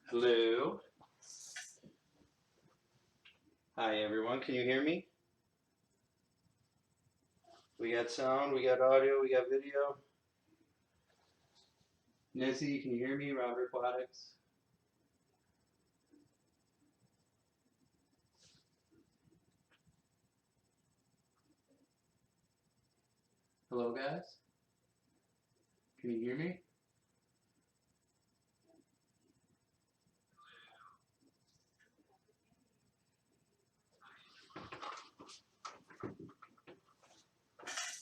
Hello. Hi everyone, can you hear me? We got sound, we got audio, we got video. Nancy, can you hear me? Robert Aquatics. Hello guys? Can you hear me?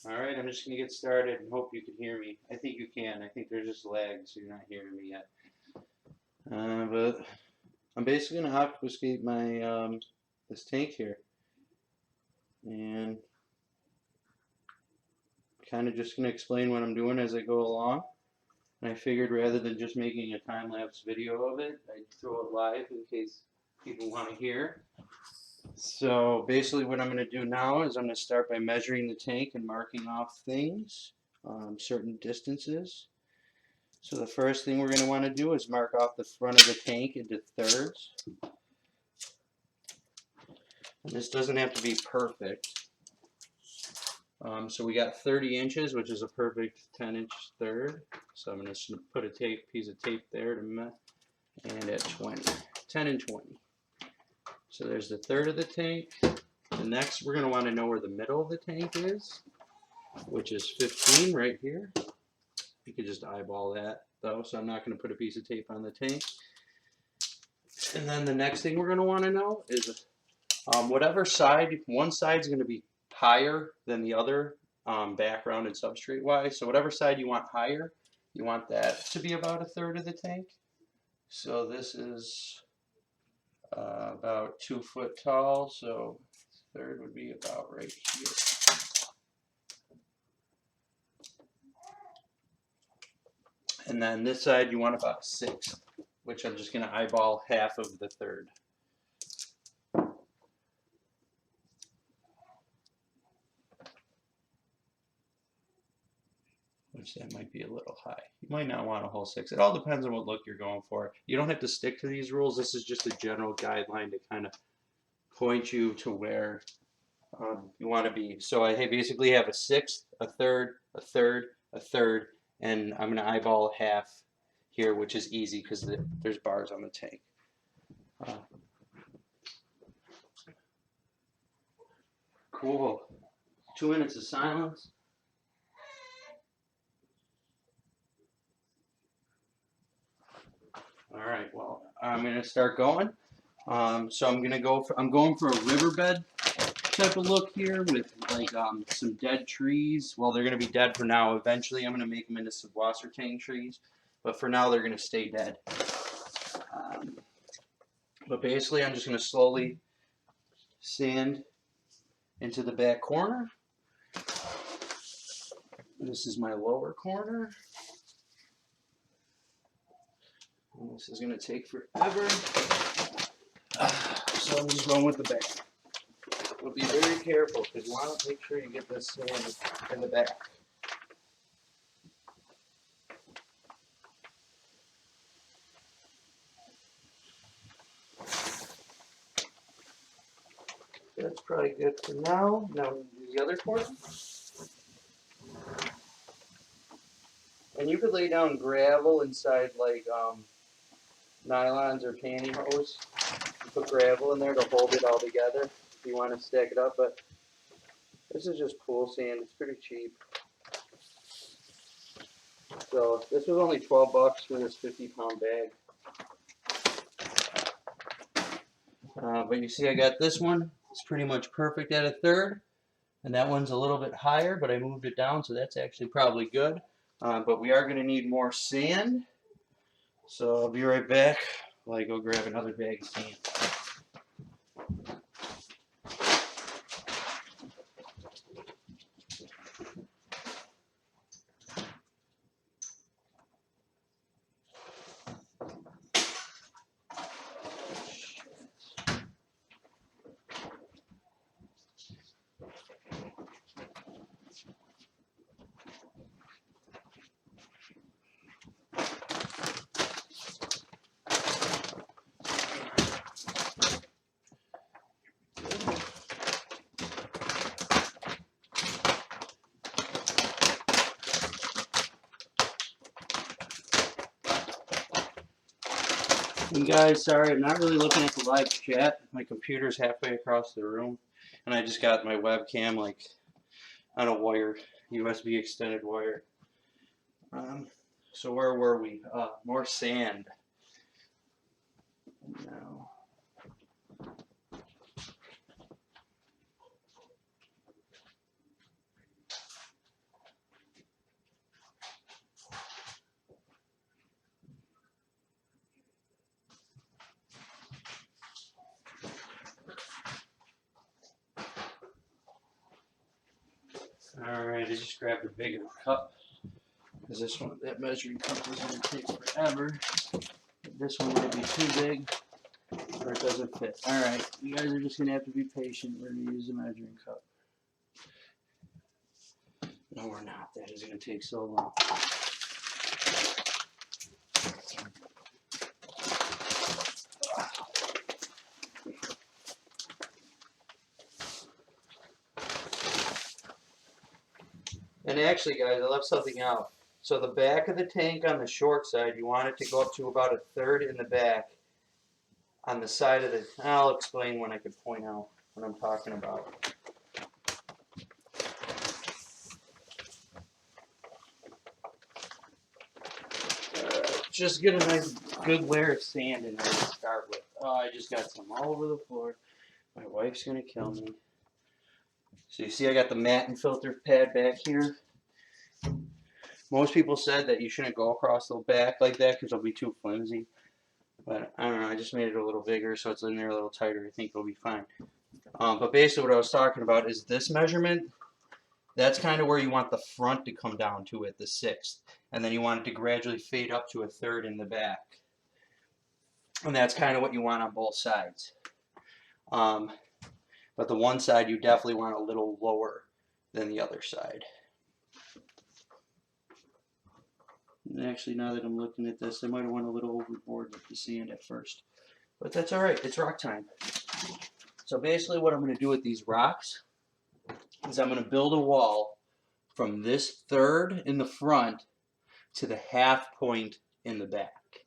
Alright, I'm just going to get started and hope you can hear me. I think you can. I think there's just lag, so you're not hearing me yet. But I'm basically going to aquascape my this tank here. And kind of just going to explain what I'm doing as I go along. And I figured rather than just making a time-lapse video of it, I'd throw it live in case people want to hear. So basically what I'm going to do now is I'm going to start by measuring the tank and marking off things, certain distances. So the first thing we're going to want to do is mark off the front of the tank into thirds. And this doesn't have to be perfect. So we got 30 inches, which is a perfect 10-inch third. So I'm going to put a piece of tape there to and at 20, 10 and 20. So there's the third of the tank. The next, we're going to want to know where the middle of the tank is, which is 15 right here. You could just eyeball that though, so I'm not going to put a piece of tape on the tank. And then the next thing we're going to want to know is whatever side, one side is going to be higher than the other, background and substrate wise. So whatever side you want higher, you want that to be about a third of the tank. So this is about 2 foot tall, so third would be about right here. And then this side you want about 1/6, which I'm just going to eyeball half of the third. Which that might be a little high. You might not want a whole 6. It all depends on what look you're going for. You don't have to stick to these rules. This is just a general guideline to kind of point you to where you want to be. So I basically have a 1/6, a third, a third, a third, and I'm going to eyeball half here, which is easy because there's bars on the tank. Cool. 2 minutes of silence. All right, well, I'm going to start going. So I'm going for a riverbed type of look here with like some dead trees. Well, they're going to be dead for now. Eventually, I'm going to make them into some wasser tank trees, but for now, they're going to stay dead. But basically, I'm just going to slowly sand into the back corner. This is my lower corner. And this is going to take forever. So I'm just going with the back. But be very careful because you want to make sure you get this sand in the back. That's probably good for now. Now we'll do the other corner. And you could lay down gravel inside like nylons or pantyhose. Put gravel in there to hold it all together if you want to stack it up. But this is just pool sand. It's pretty cheap. So this was only 12 bucks for this 50-pound bag. But you see I got this one. It's pretty much perfect at a third. And that one's a little bit higher, but I moved it down, so that's actually probably good. But we are going to need more sand. So I'll be right back while I go grab another bag of sand. And guys, sorry, I'm not really looking at the live chat. My computer's halfway across the room, and I just got my webcam like on a wire, USB extended wire. So where were we? More sand. No. Alright, I just grabbed a bigger cup, because this one, that measuring cup is going to take forever. This one might be too big, or it doesn't fit. Alright, you guys are just going to have to be patient. We're going to use the measuring cup. No, we're not. That is going to take so long. And actually, guys, I left something out. So the back of the tank on the short side, you want it to go up to about a third in the back. On the side of the, I'll explain when I can point out what I'm talking about. Just get a nice good layer of sand in there to start with. Oh, I just got some all over the floor. My wife's gonna kill me. So you see I got the mat and filter pad back here. Most people said that you shouldn't go across the back like that because it'll be too flimsy. But I don't know, I just made it a little bigger so it's in there a little tighter. I think it'll be fine. But basically what I was talking about is this measurement. That's kind of where you want the front to come down to at the 1/6. And then you want it to gradually fade up to a third in the back. And that's kind of what you want on both sides. But the one side you definitely want a little lower than the other side. And actually, now that I'm looking at this, I might have went a little overboard with the sand at first. But that's alright, it's rock time. So basically what I'm going to do with these rocks is I'm going to build a wall from this third in the front to the half point in the back.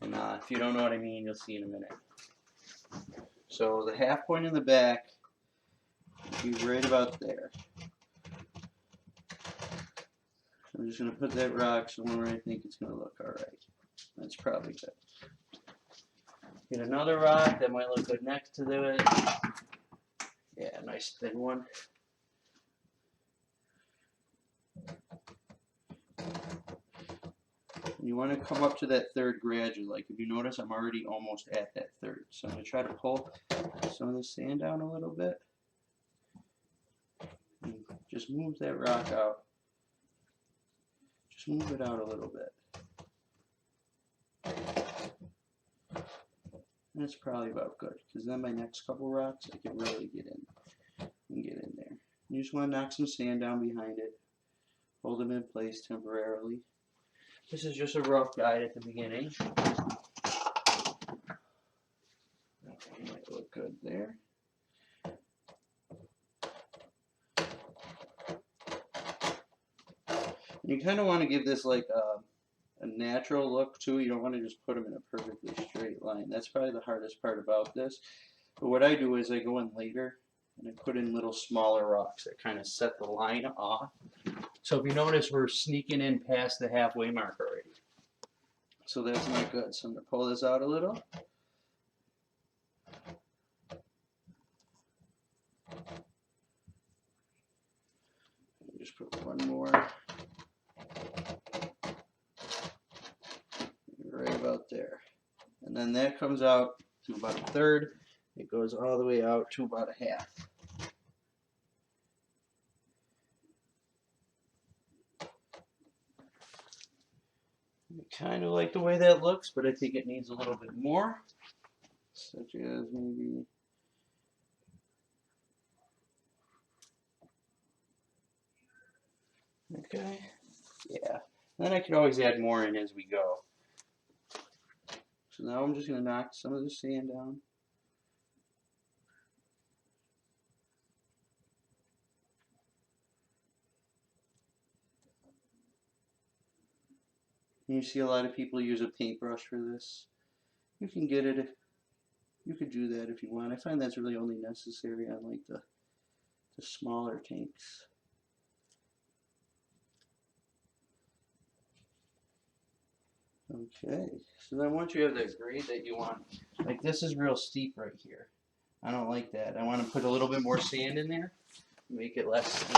And if you don't know what I mean, you'll see in a minute. So the half point in the back will be right about there. So I'm just going to put that rock somewhere where I think it's going to look alright. That's probably good. Get another rock that might look good next to it. Yeah, nice thin one. And you want to come up to that third gradually. Like if you notice, I'm already almost at that third. So I'm going to try to pull some of the sand down a little bit. And just move that rock out. Just move it out a little bit. That's probably about good, because then my next couple rocks I can really get in there. You just want to knock some sand down behind it. Hold them in place temporarily. This is just a rough guide at the beginning. That might look good there. You kind of want to give this like a natural look too. You don't want to just put them in a perfectly straight line. That's probably the hardest part about this. But what I do is I go in later and I put in little smaller rocks that kind of set the line off. So if you notice, we're sneaking in past the halfway mark already. So that's not good. So I'm going to pull this out a little. Just put one more. Right about there. And then that comes out to about a third. It goes all the way out to about a half. I kind of like the way that looks, but I think it needs a little bit more. Such as maybe... Okay. Yeah. Then I could always add more in as we go. So now I'm just going to knock some of the sand down. And you see a lot of people use a paintbrush for this. You can get it, you could do that if you want. I find that's really only necessary on like the smaller tanks. Okay, so then once you have that grade that you want, like this is real steep right here. I don't like that. I want to put a little bit more sand in there, make it less steep.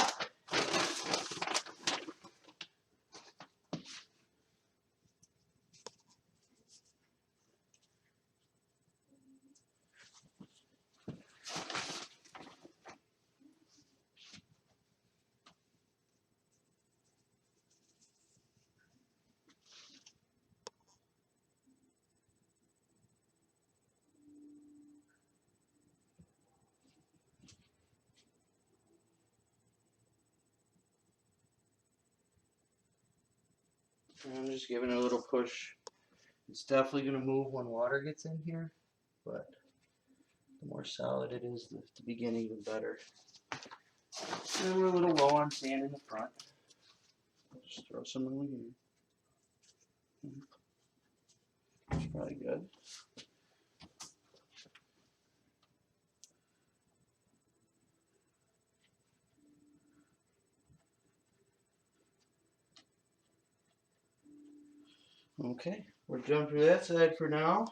And I'm just giving it a little push. It's definitely going to move when water gets in here, but the more solid it is at the beginning, the better. And we're a little low on sand in the front. Just throw some in here. That's probably good. Okay, we're done for that side for now.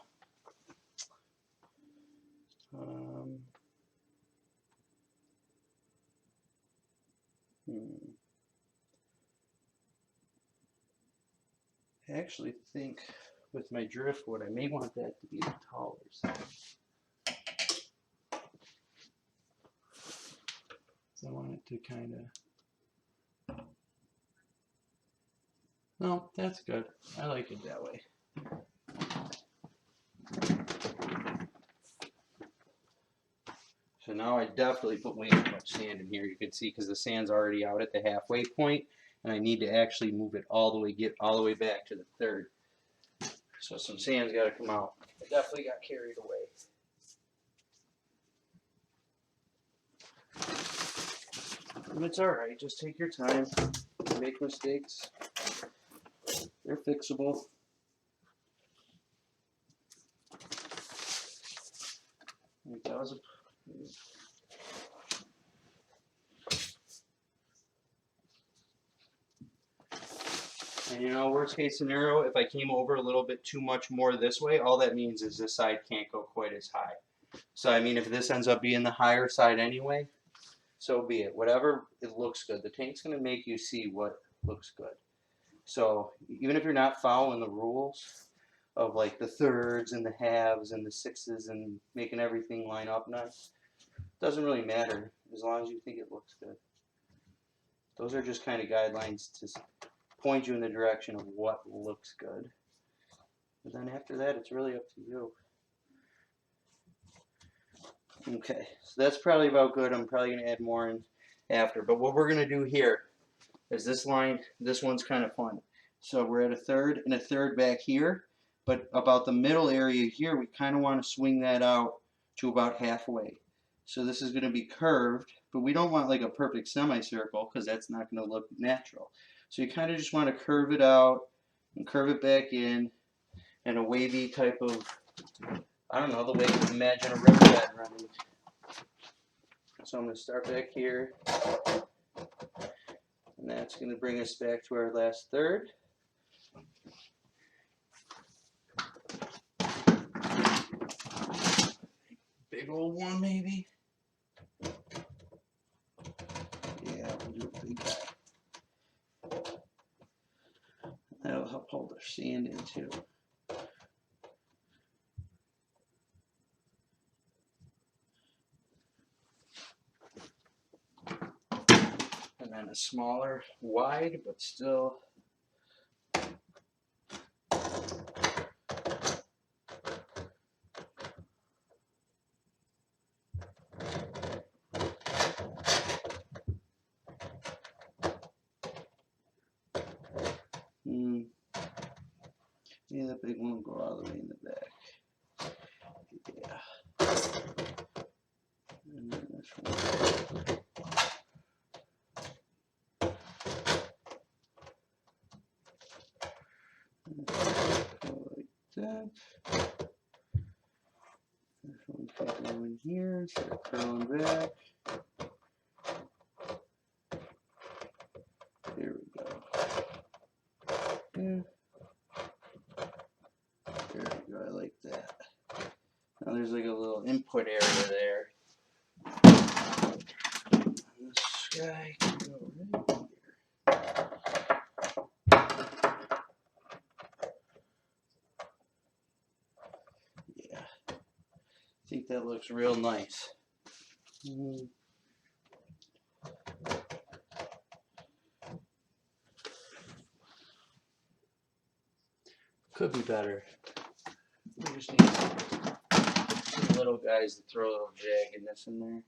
I actually think with my driftwood, I may want that to be the taller side. So I want it to kind of. No, that's good. I like it that way. So now I definitely put way too much sand in here. You can see because the sand's already out at the halfway point, and I need to actually move it all the way, get all the way back to the third. So some sand's got to come out. I definitely got carried away. And it's alright, just take your time. Make mistakes. They're fixable. That was and you know, worst case scenario, if I came over a little bit too much more this way, all that means is this side can't go quite as high. So I mean, if this ends up being the higher side anyway, so be it. Whatever, it looks good. The tank's going to make you see what looks good. So even if you're not following the rules of like the thirds and the halves and the sixes and making everything line up nice, doesn't really matter as long as you think it looks good. Those are just kind of guidelines to point you in the direction of what looks good. But then after that, it's really up to you. Okay, so that's probably about good. I'm probably going to add more in after. But what we're going to do here is this line, this one's kind of fun. So we're at a third and a third back here. But about the middle area here, we kind of want to swing that out to about halfway. So this is going to be curved, but we don't want like a perfect semicircle because that's not going to look natural. So you kind of just want to curve it out and curve it back in a wavy type of, I don't know, the way you imagine a riverbed running. So I'm going to start back here, and that's going to bring us back to our last third. Big old one, maybe. Yeah, we'll do a big guy. That'll help hold our sand in too. And then a smaller, wide, but still. Yeah, the big one will go all the way in the back. Yeah. And then this one. Like that. in here instead of curling back. There we go. Yeah. There we go, I like that. Now there's like a little input area there. This guy can go right here. Yeah, I think that looks real nice. Could be better. We just need some little guys to throw a little jaggedness in there.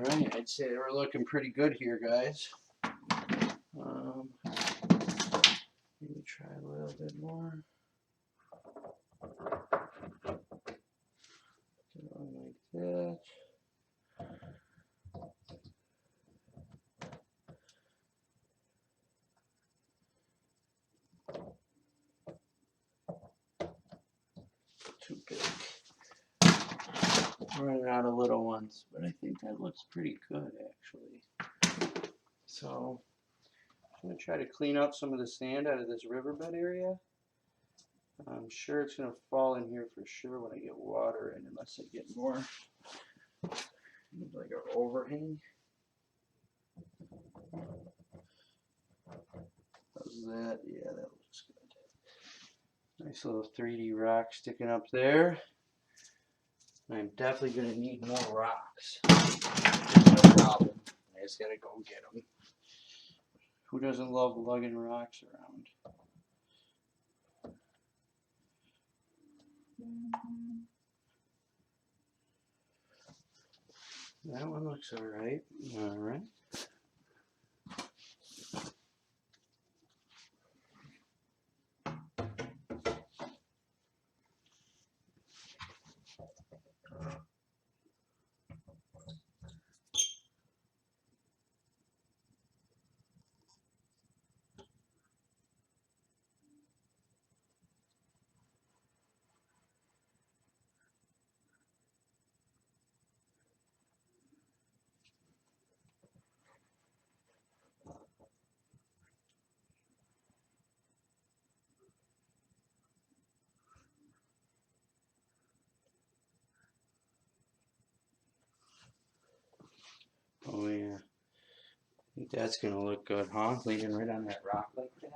Alright, I'd say we're looking pretty good here, guys. Maybe try a little bit more. Get on like that. Too big. Running out of little ones, but I think that looks pretty good actually. So I'm going to try to clean up some of the sand out of this riverbed area. I'm sure it's going to fall in here for sure when I get water in, unless I get more like an overhang. How's that? Yeah, that looks good. Nice little 3D rock sticking up there. I'm definitely going to need more rocks. No problem. I just got to go get them. Who doesn't love lugging rocks around? That one looks alright. Alright. Oh yeah. I think that's gonna look good, huh? Leaning right on that rock like that.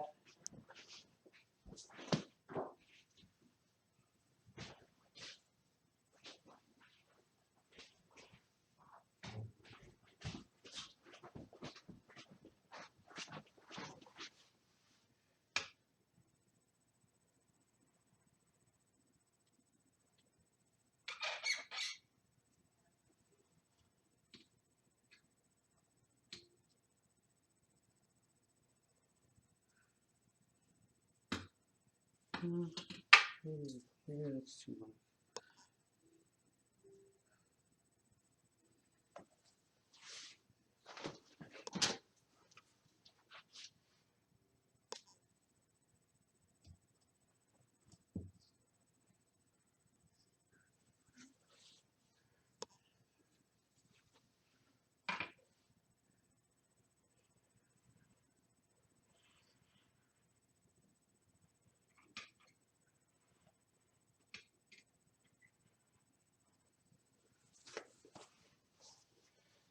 Yeah, that's too much.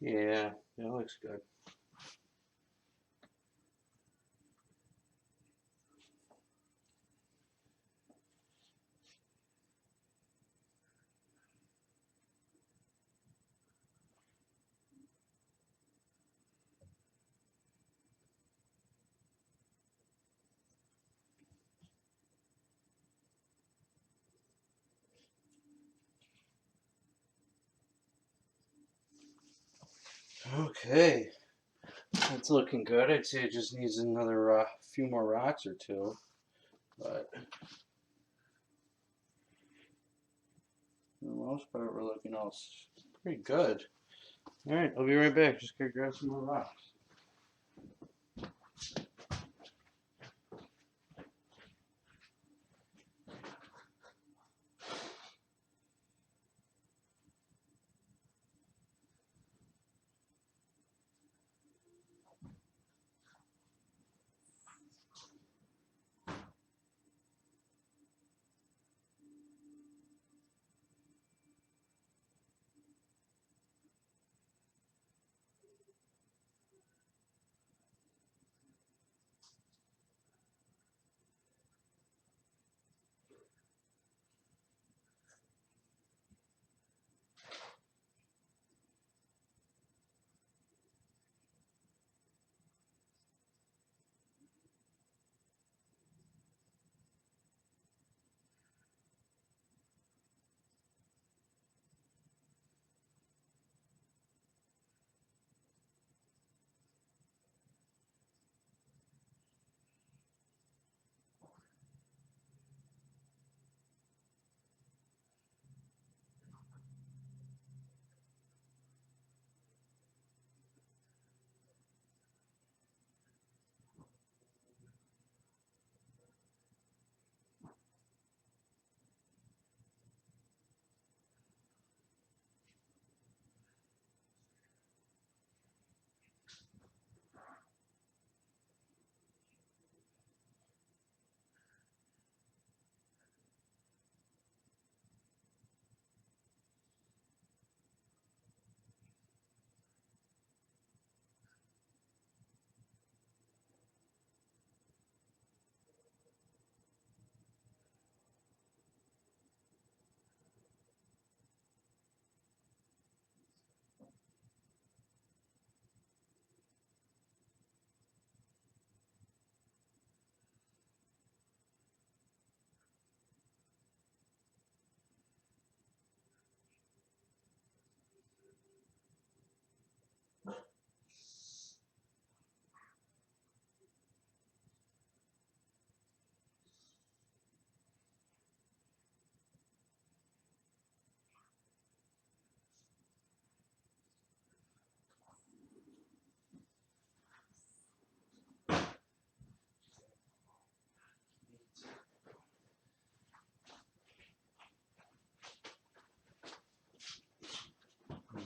Yeah, that looks good. Okay, that's looking good. I'd say it just needs another few more rocks or two, but for the most part, we're looking all pretty good. All right, I'll be right back. Just gotta grab some more rocks.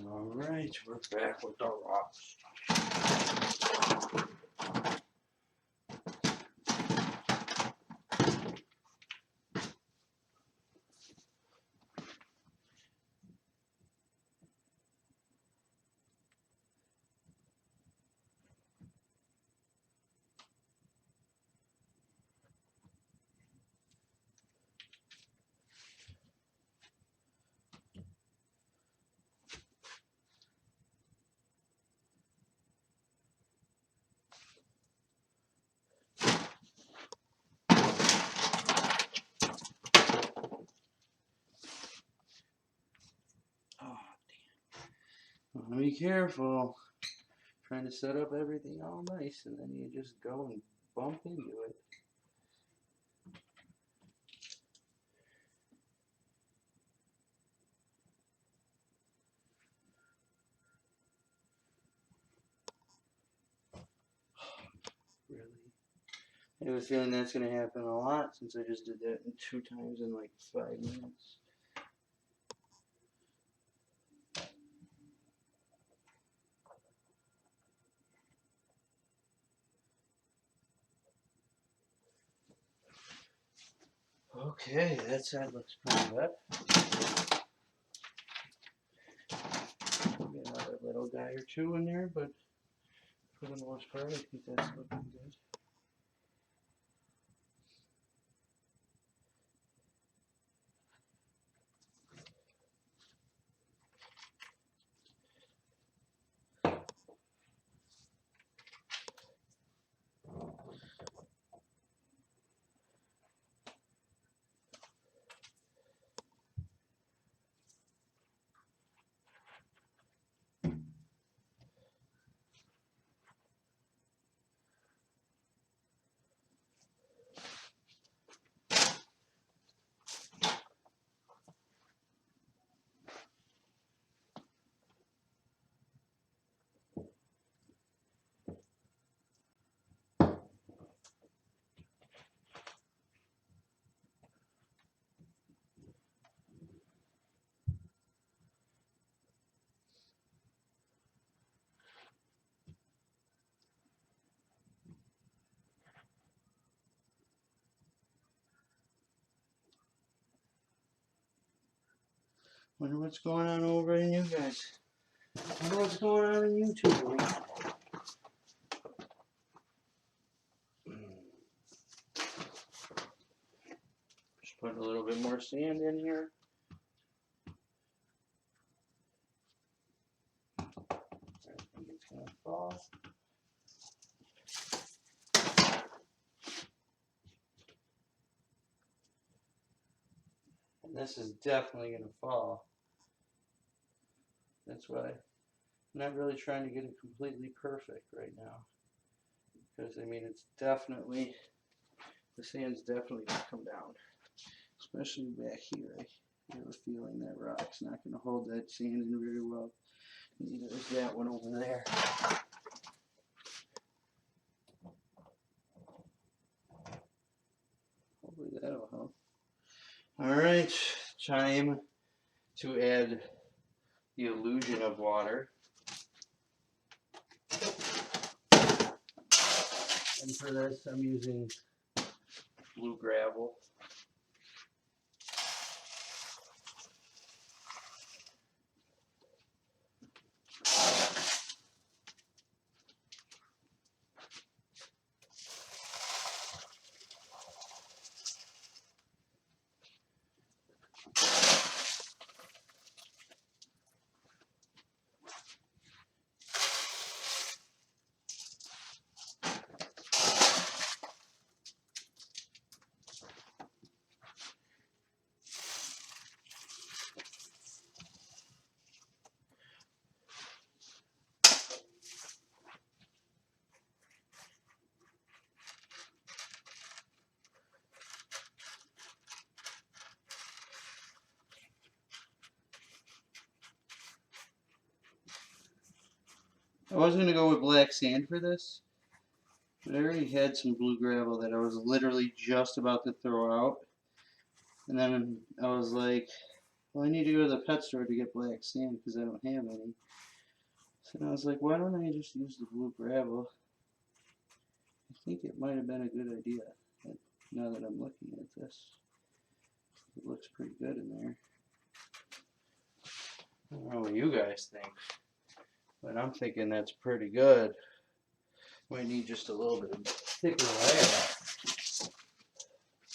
All right, we're back with the rocks. Oh, damn. Be careful. Trying to set up everything all nice, and then you just go and bump into it. Really? I have a feeling that's going to happen a lot since I just did that 2 times in like 5 minutes. Okay, that side looks pretty good. Maybe another little guy or two in there, but for the most part, I think that's looking good. Wonder what's going on over in you guys. Wonder what's going on in YouTube. Just put a little bit more sand in here. I think it's gonna fall. And this is definitely gonna fall. That's why I'm not really trying to get it completely perfect right now. Because I mean, it's definitely, the sand's definitely gonna come down. Especially back here. I have a feeling that rock's not gonna hold that sand in very well. Neither is that one over there. Hopefully that'll help. Alright, time to add the illusion of water. And for this, I'm using blue gravel. I was going to go with black sand for this, but I already had some blue gravel that I was literally just about to throw out. And then I was like, well, I need to go to the pet store to get black sand because I don't have any. So I was like, why don't I just use the blue gravel? I think it might have been a good idea. But now that I'm looking at this, it looks pretty good in there. I don't know what you guys think, but I'm thinking that's pretty good. We need just a little bit of thicker layer.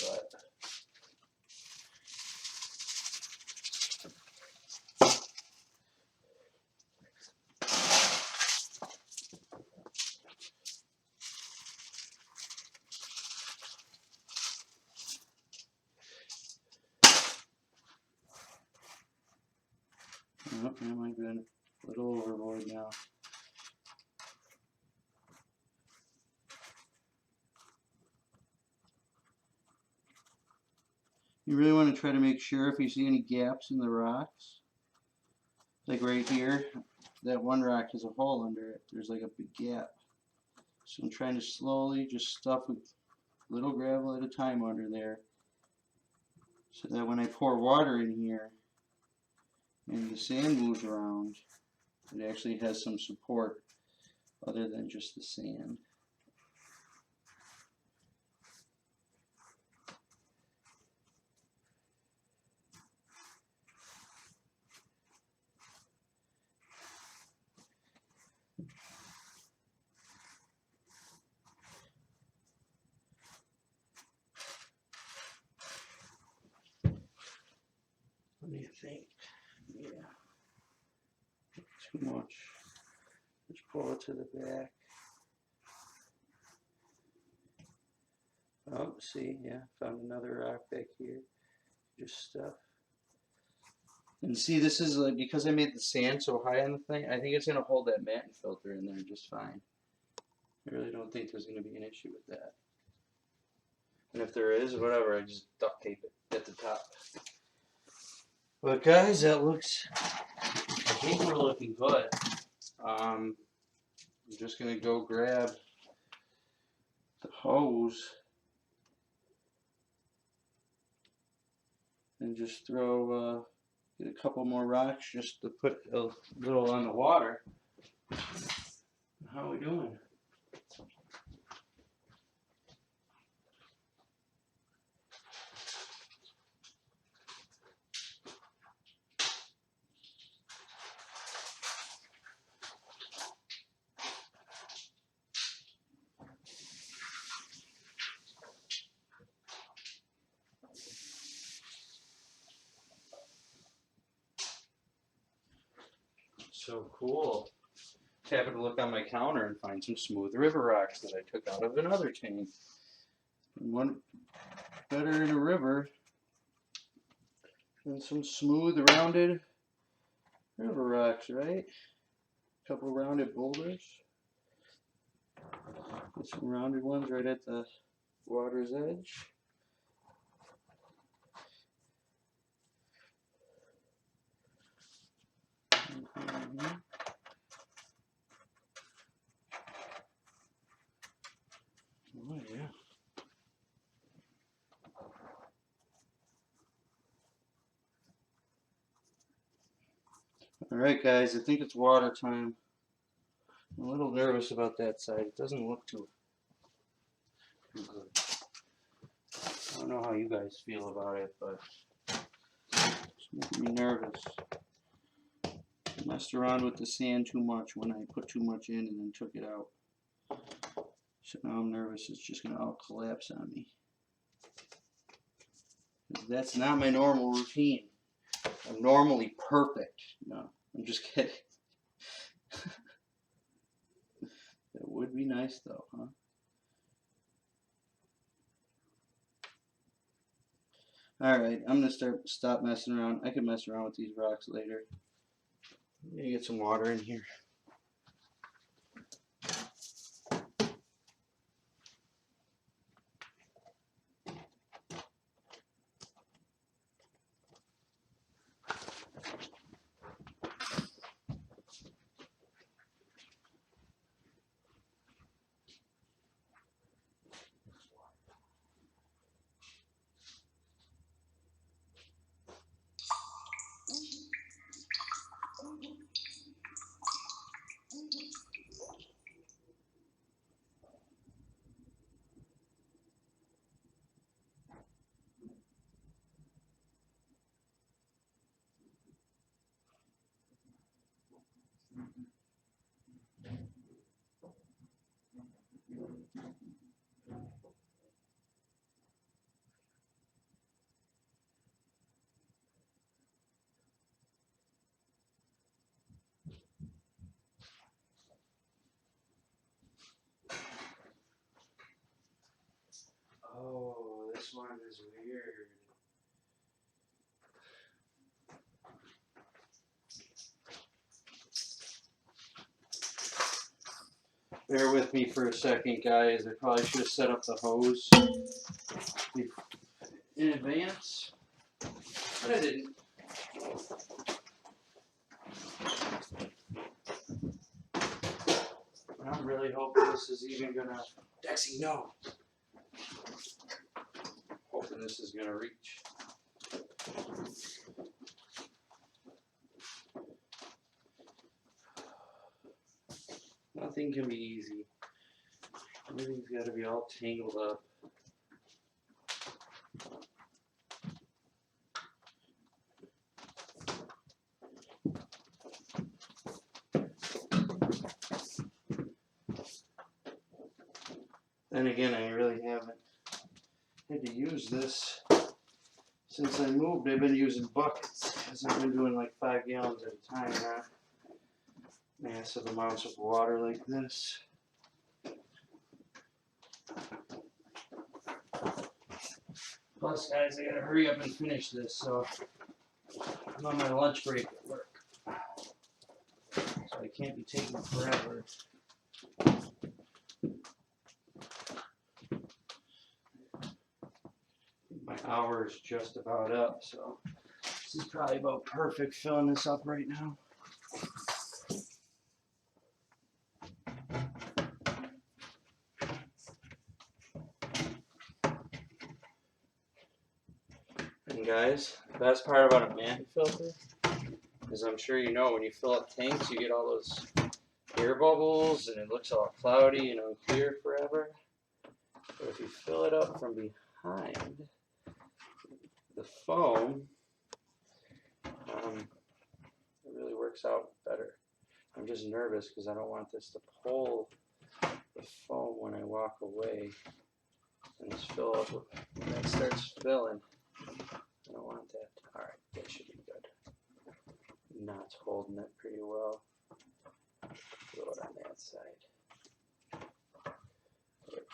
But oh, I might be a little overboard now. You really want to try to make sure if you see any gaps in the rocks, like right here, that one rock has a hole under it. There's like a big gap. So I'm trying to slowly just stuff a little gravel at a time under there, so that when I pour water in here and the sand moves around, it actually has some support other than just the sand. What do you think? Yeah. Too much. Just pull it to the back. Oh, see, yeah, found another rock back here. Just stuff. And see, this is like, because I made the sand so high on the thing, I think it's going to hold that matte filter in there just fine. I really don't think there's going to be an issue with that. And if there is, whatever, I just duct tape it at the top. But guys, that looks, I think we're looking good. I'm just going to go grab the hose and just throw, get a couple more rocks just to put a little on the water. How are we doing? so cool. Happened to look on my counter and find some smooth river rocks that I took out of another tank. And one better in a river than some smooth rounded river rocks, right? A couple rounded boulders. Get some rounded ones right at the water's edge. Oh yeah. Alright guys, I think it's water time. I'm a little nervous about that side. It doesn't look too good. I don't know how you guys feel about it, but it's making me nervous. I messed around with the sand too much when I put too much in and then took it out. So now I'm nervous it's just going to all collapse on me. That's not my normal routine. I'm normally perfect. No, I'm just kidding. That would be nice though, huh? Alright, I'm going to stop messing around. I can mess around with these rocks later. I'm going to get some water in here. Oh, this one is weird. Bear with me for a second, guys. I probably should have set up the hose in advance, but I didn't. I'm really hoping this is even gonna... Dexy, no! Hoping this is gonna reach. Nothing can be easy. Everything's got to be all tangled up. Then again, I really haven't had to use this since I moved. I've been using buckets because I've been doing like 5 gallons at a time, not massive amounts of water like this. Plus, guys, I gotta hurry up and finish this, so I'm on my lunch break at work. So I can't be taking forever. My hour is just about up, so this is probably about perfect filling this up right now. And guys, the best part about a mantle filter is, I'm sure you know, when you fill up tanks, you get all those air bubbles and it looks all cloudy and unclear forever. But if you fill it up from behind the foam, it really works out better. I'm just nervous because I don't want this to pull the foam when I walk away and just fill up when that starts filling. I don't want that. Alright, that should be good. Knots holding it pretty well. Throw it on that side. There.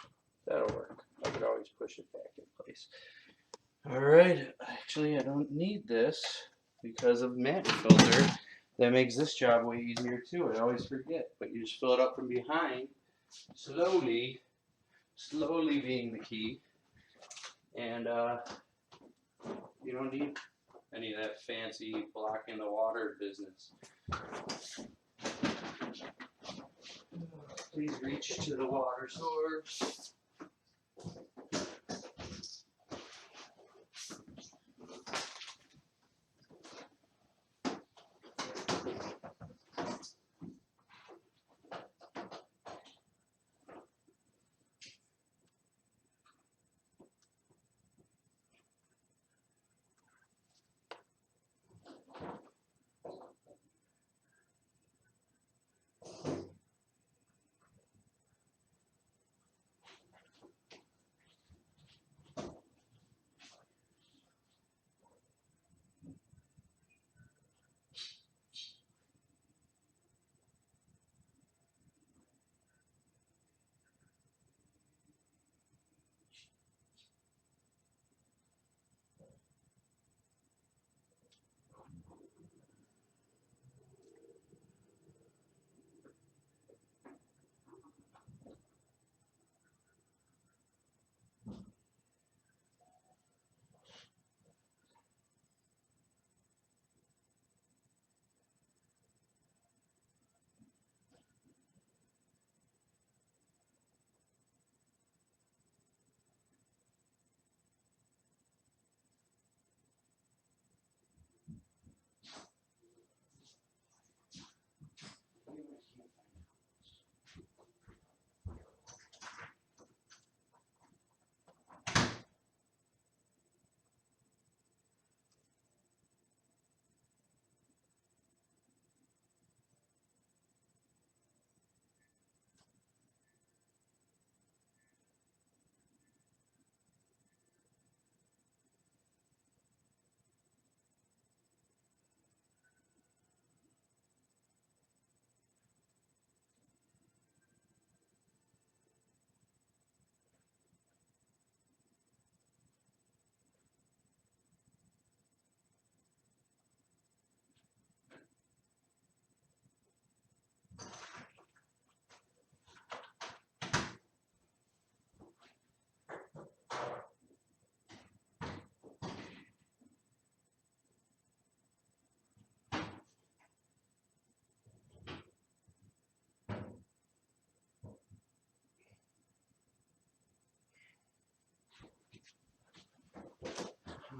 That'll work. I could always push it back in place. Alright, actually I don't need this because of mat filter. That makes this job way easier too. I always forget. But you just fill it up from behind, slowly being the key. And you don't need any of that fancy blocking the water business. Please reach to the water source.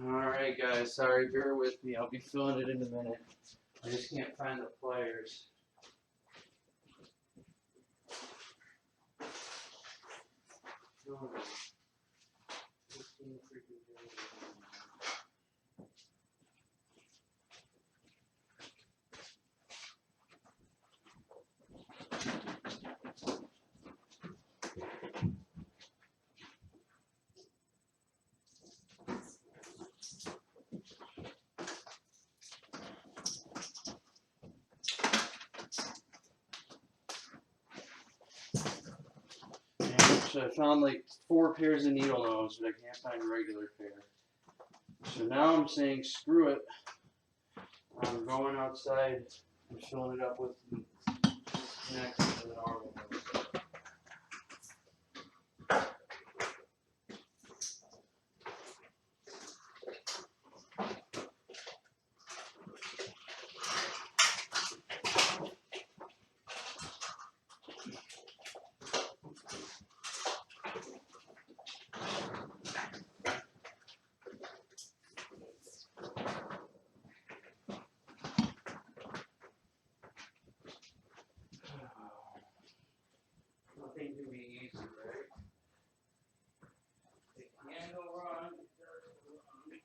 Alright guys, sorry, bear with me. I'll be filling it in a minute. I just can't find the pliers. Oh, 15 freaking days. So I found like 4 pairs of needle nose, but I can't find a regular pair. So now I'm saying screw it. I'm going outside and filling it up with next to the normal nose. Nothing can be easy, right? It can go wrong. It does go wrong.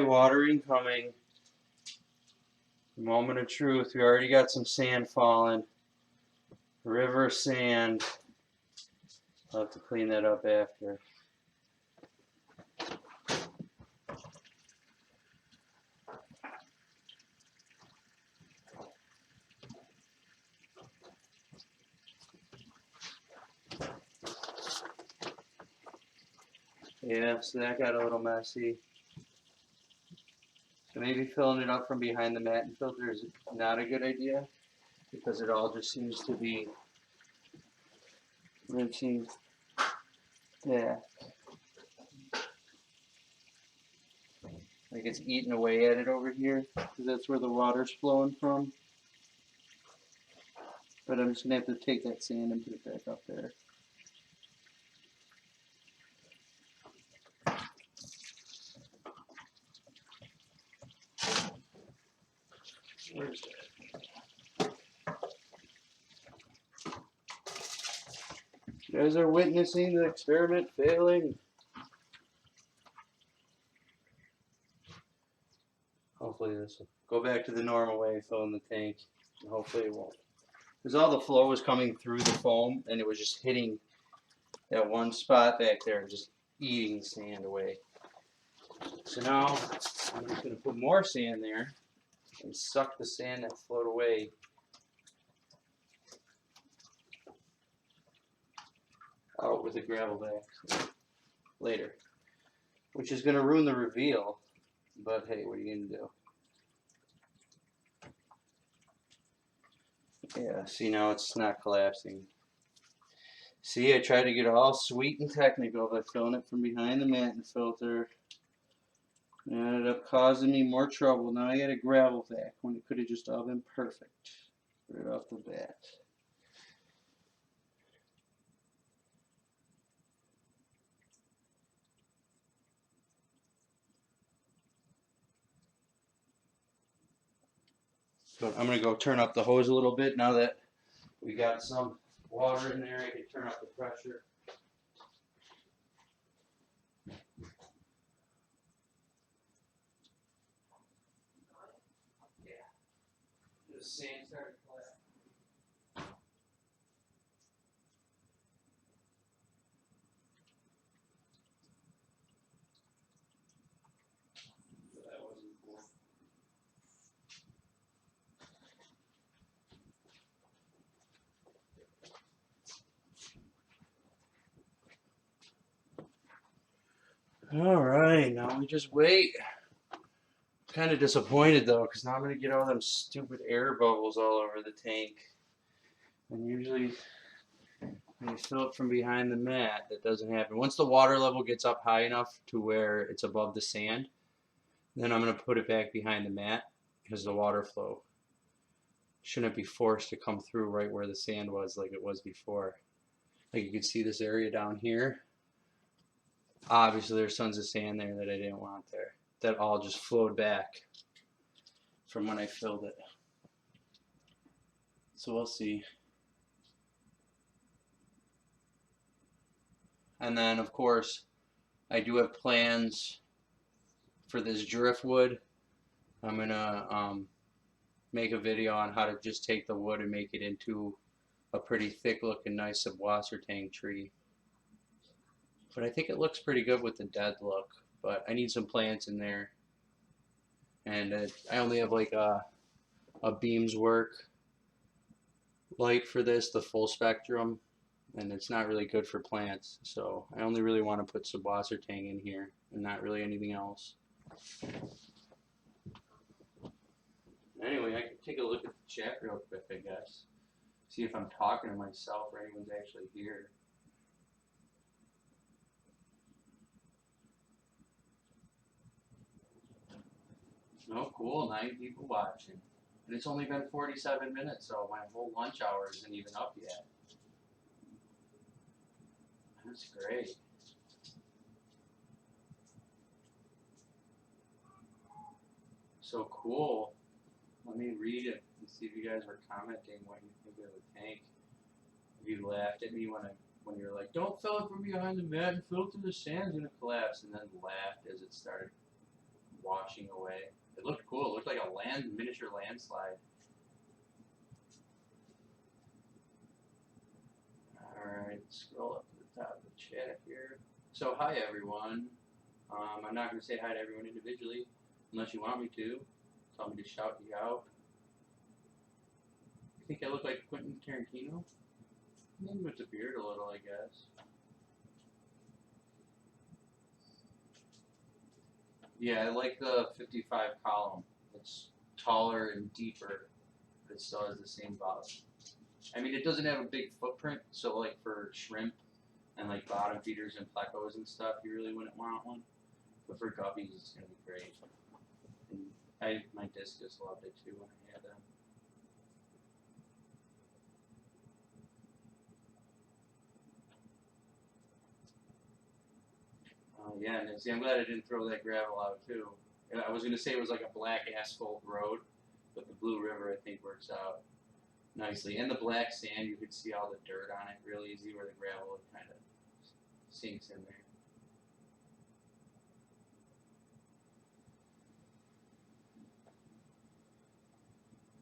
watering coming. Moment of truth. We already got some sand falling. River sand. I'll have to clean that up after. Yeah, so that got a little messy. So maybe filling it up from behind the mat and filter is not a good idea because it all just seems to be rinsing. Yeah. Like it's eating away at it over here because that's where the water's flowing from. But I'm just going to have to take that sand and put it back up there. Where's that? You guys are witnessing the experiment failing. Hopefully this will go back to the normal way, filling the tank. And hopefully it won't. Because all the flow was coming through the foam and it was just hitting that one spot back there, just eating the sand away. So now I'm just going to put more sand there and suck the sand that flowed away out with the gravel back later, which is going to ruin the reveal, but hey, what are you going to do? Yeah, see, now it's not collapsing. See, I tried to get all sweet and technical by filling it from behind the mat and filter. It ended up causing me more trouble. Now I got a gravel vac when it could have just all been perfect right off the bat. But I'm going to go turn up the hose a little bit now that we got some water in there. I can turn up the pressure. Yeah. The sand started collapsing. So that wasn't cool. All right, now we just wait. Kind of disappointed though, because now I'm gonna get all them stupid air bubbles all over the tank. And usually, when you fill it from behind the mat, that doesn't happen. Once the water level gets up high enough to where it's above the sand, then I'm gonna put it back behind the mat because the water flow shouldn't be forced to come through right where the sand was like it was before. Like you can see this area down here. Obviously, there's tons of sand there that I didn't want there. That all just flowed back from when I filled it. So we'll see. And then, of course, I do have plans for this driftwood. I'm going to make a video on how to just take the wood and make it into a pretty thick looking nice subwasser tank tree. But I think it looks pretty good with the dead look. But I need some plants in there. And I only have like a Beams Work light for this, the full spectrum. And it's not really good for plants. So I only really want to put subwasser tang in here and not really anything else. Anyway, I can take a look at the chat real quick, I guess. See if I'm talking to myself or anyone's actually here. Oh, cool. 9 people watching. And it's only been 47 minutes, so my whole lunch hour isn't even up yet. That's great. So cool. Let me read it and see if you guys were commenting what you think of the tank. If you laughed at me when you're like, don't fill it from behind the mat and fill it through the sand's gonna collapse, and then laughed as it started washing away. It looked cool. It looked like a miniature landslide. Alright, scroll up to the top of the chat here. So, hi everyone. I'm not going to say hi to everyone individually, unless you want me to. Tell me to shout you out. You think I look like Quentin Tarantino? Maybe with the beard a little, I guess. Yeah, I like the 55 column. It's taller and deeper, but it still has the same bottom. I mean, it doesn't have a big footprint, so like for shrimp and like bottom feeders and plecos and stuff, you really wouldn't want one. But for guppies, it's gonna be great. And my discus loved it too when I had them. Yeah, and see, I'm glad I didn't throw that gravel out too. I was gonna say it was like a black asphalt road, but the Blue River I think works out nicely. And the black sand, you could see all the dirt on it real easy, where the gravel kind of sinks in there.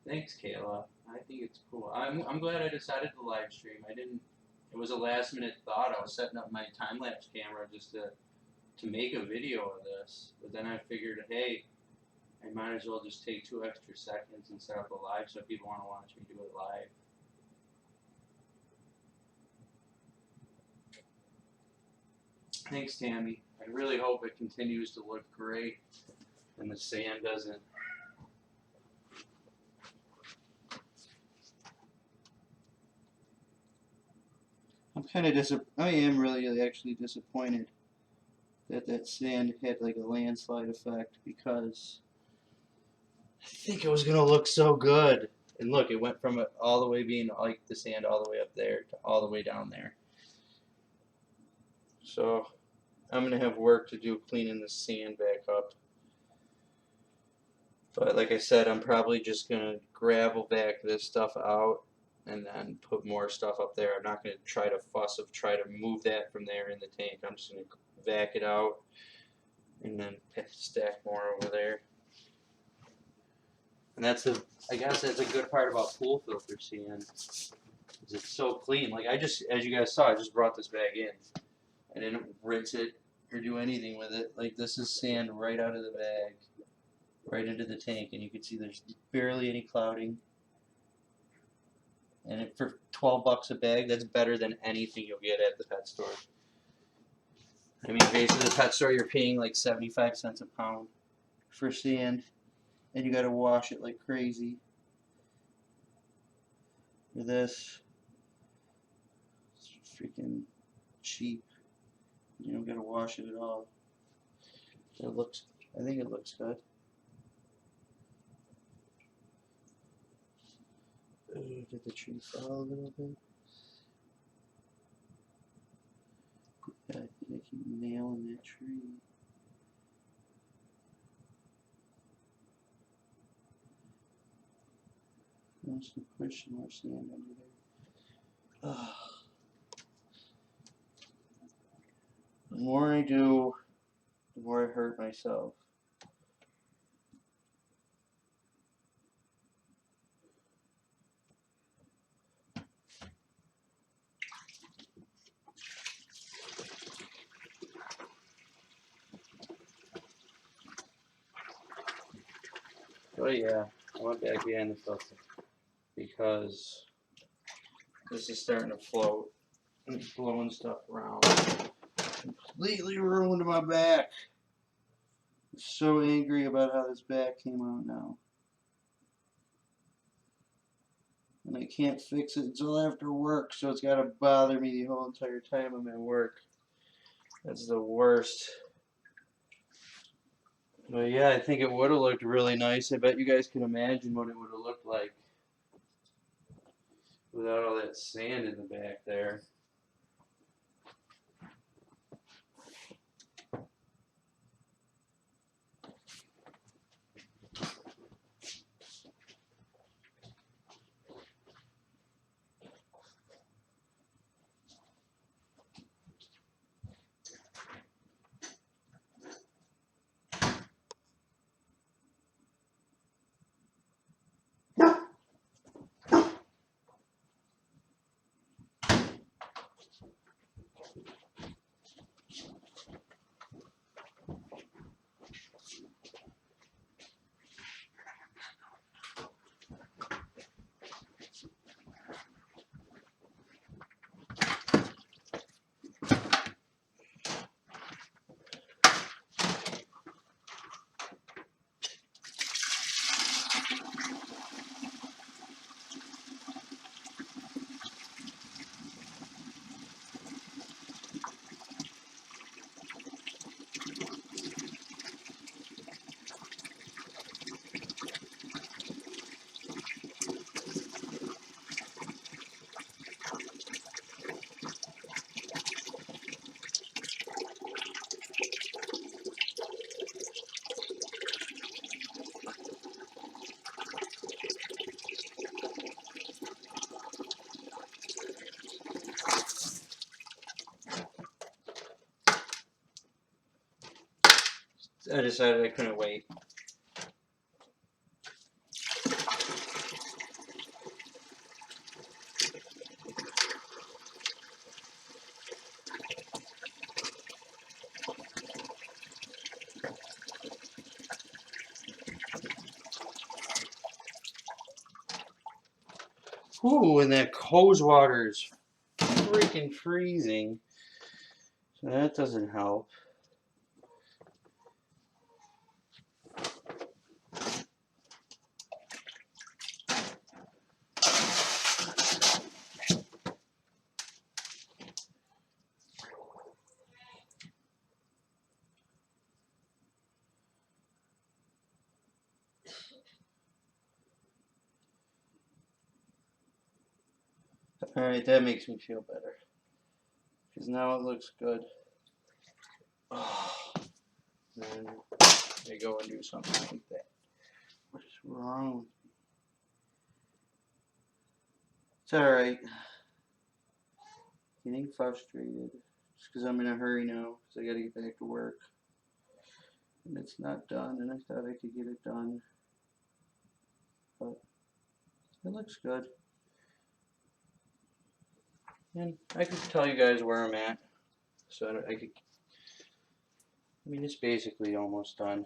Thanks, Kayla. I think it's cool. I'm glad I decided to live stream. I didn't. It was a last minute thought. I was setting up my time lapse camera just to make a video of this, but then I figured, hey, I might as well just take 2 extra seconds and set up a live so people want to watch me do it live. Thanks, Tammy. I really hope it continues to look great and the sand doesn't. I am really actually disappointed that sand had like a landslide effect, because I think it was gonna look so good. And look, it went from all the way being like the sand all the way up there to all the way down there. So I'm gonna have work to do cleaning the sand back up. But like I said, I'm probably just gonna gravel back this stuff out and then put more stuff up there. I'm not gonna try to move that from there in the tank. I'm just gonna vac it out and then stack more over there. And I guess that's a good part about pool filter sand, is it's so clean. Like as you guys saw, I just brought this bag in. I didn't rinse it or do anything with it. Like, this is sand right out of the bag, right into the tank, and you can see there's barely any clouding. And for 12 bucks a bag, that's better than anything you'll get at the pet store. I mean, basically, the pet store, you're paying like 75 cents a pound for sand, and you gotta wash it like crazy. For this, it's freaking cheap. You don't gotta wash it at all. I think it looks good. Did the tree fall a little bit? I keep nailing that tree. I'm just gonna push some more sand under there. The more I do, the more I hurt myself. Oh yeah, I went back behind the filter because this is starting to float and it's blowing stuff around. Completely ruined my back. I'm so angry about how this back came out now. And I can't fix it until after work, so it's gotta bother me the whole entire time I'm at work. That's the worst. But yeah, I think it would have looked really nice. I bet you guys can imagine what it would have looked like without all that sand in the back there. I decided I couldn't wait. Ooh, and that hose water is freaking freezing. So that doesn't help. Alright, that makes me feel better. Because now it looks good. Oh, then I go and do something like that. What is wrong? It's alright. Getting frustrated. Just because I'm in a hurry now. Because I gotta get back to work. And it's not done. And I thought I could get it done. But it looks good. And I could tell you guys where I'm at. So I could. I mean, it's basically almost done.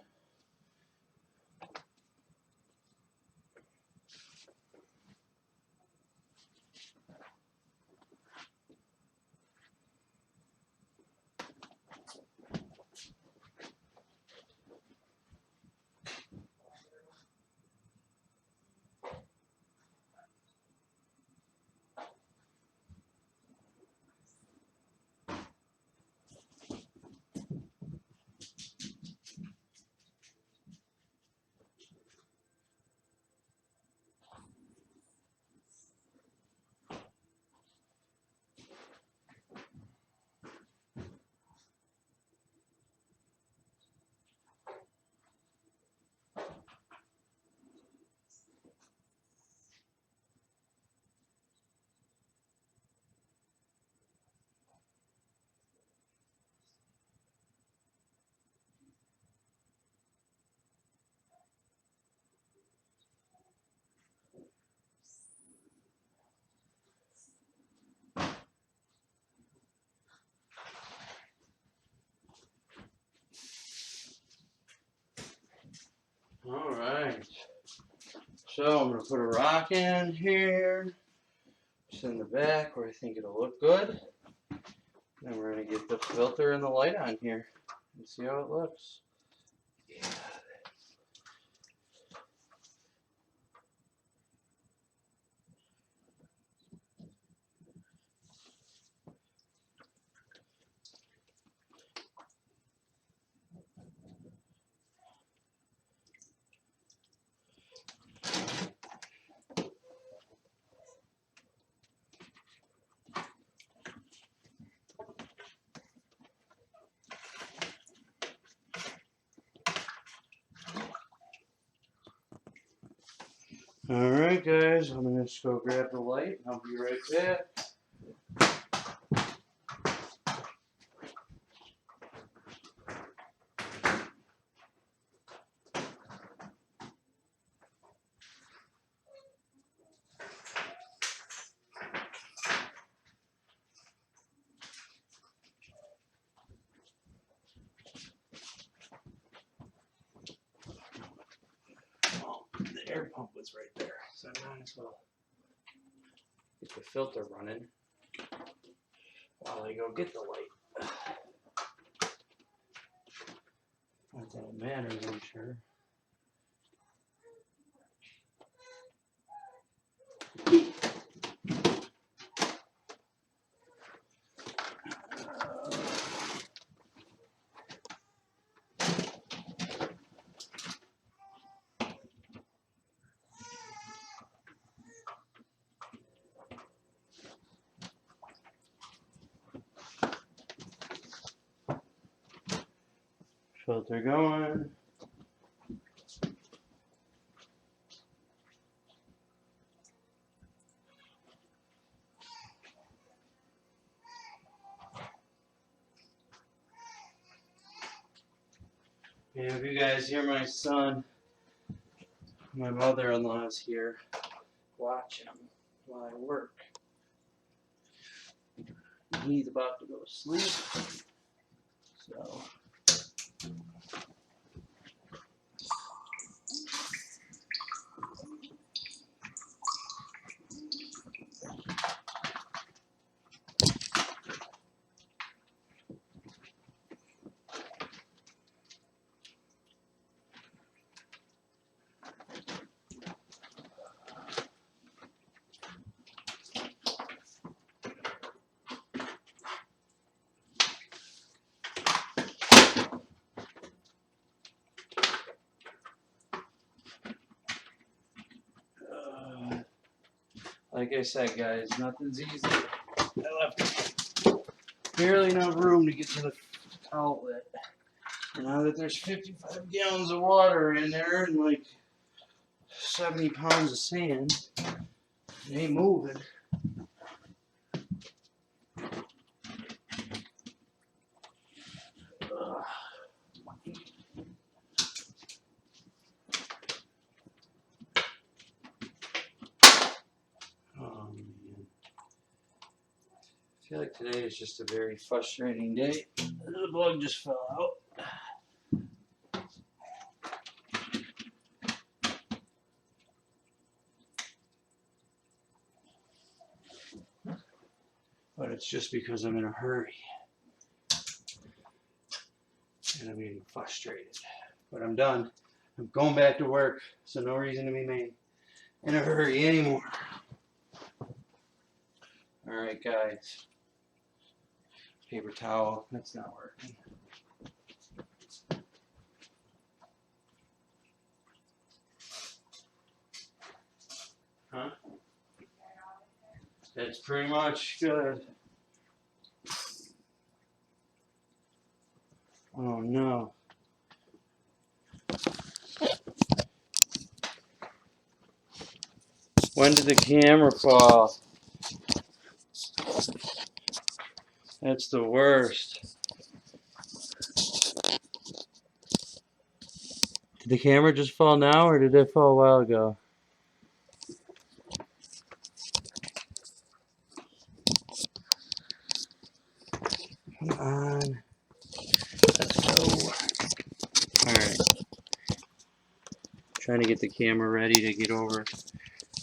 Alright. So I'm going to put a rock in here. Just in the back where I think it'll look good. Then we're going to get the filter and the light on here and see how it looks. Yeah. Alright guys, I'm going to just go grab the light and I'll be right back. air pump was right there, so I might as well get the filter running while I go get the light. Not that it matters, I'm sure. Filter going. And if you guys hear my son, my mother-in-law's here watching him while I work. He's about to go to sleep. So like I said, guys, nothing's easy. I left barely enough room to get to the outlet. And now that there's 55 gallons of water in there and like 70 pounds of sand, it ain't moving. I feel like today is just a very frustrating day. The plug just fell out. But it's just because I'm in a hurry. And I'm getting frustrated. But I'm done. I'm going back to work, so no reason to be made in a hurry anymore. Alright, guys. Paper towel, that's not working. Huh? That's pretty much good. Oh no. When did the camera fall? That's the worst. Did the camera just fall now, or did it fall a while ago? Come on. Let's go. Alright. Trying to get the camera ready to get over.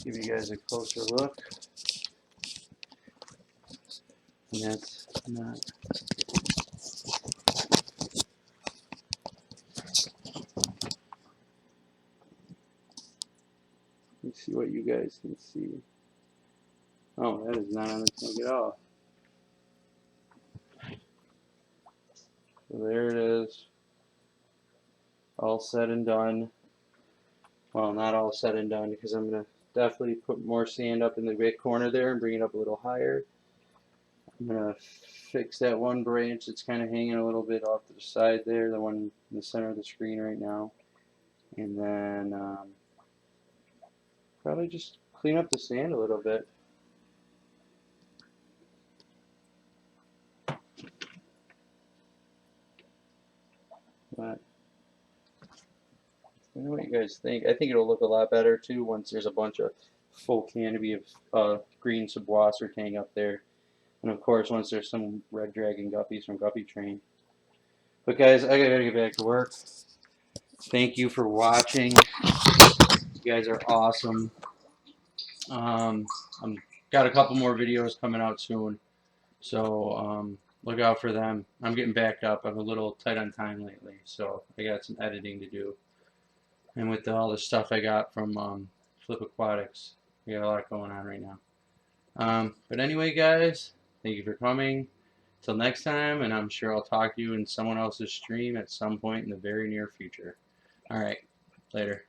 Give you guys a closer look. And that's not. Let's see what you guys can see. Oh, that is not on the tank at all. So there it is. All said and done. Well, not all said and done, because I'm going to definitely put more sand up in the right corner there and bring it up a little higher. I'm going to fix that one branch that's kind of hanging a little bit off to the side there, the one in the center of the screen right now. And then probably just clean up the sand a little bit. But I don't know what you guys think. I think it'll look a lot better too once there's a bunch of full canopy of green subwasser tank up there. And of course, once there's some red dragon guppies from Guppy Train. But guys, I gotta get back to work. Thank you for watching. You guys are awesome. I'm got a couple more videos coming out soon, so look out for them. I'm getting backed up. I'm a little tight on time lately, so I got some editing to do. And with all the stuff I got from Flip Aquatics, we got a lot going on right now. But anyway, guys, thank you for coming. Till next time, and I'm sure I'll talk to you in someone else's stream at some point in the very near future. All right, later.